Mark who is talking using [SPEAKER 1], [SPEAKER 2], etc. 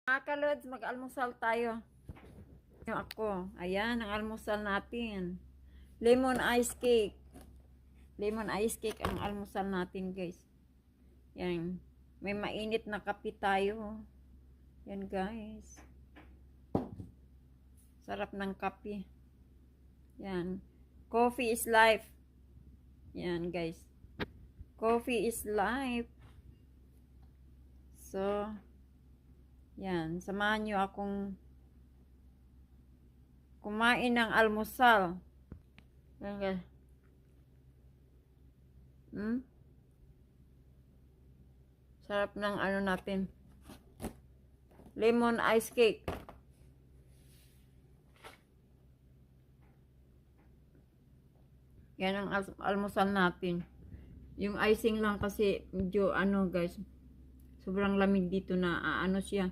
[SPEAKER 1] Mga kalods, mag-almusal tayo. Yung ako, ayan, ang almusal natin. Lemon ice cake. Lemon ice cake ang almusal natin, guys. Yan. May mainit na kape tayo. Yan, guys. Sarap ng kape. Yan. Coffee is life. Yan, guys. Coffee is life. So, yan. Samahan nyo akong kumain ng almusal. Yan, guys. Sarap ng ano natin. Lemon ice cake. Yan ang almusal natin. Yung icing lang kasi medyo ano guys. Sobrang lamig dito na ano siya.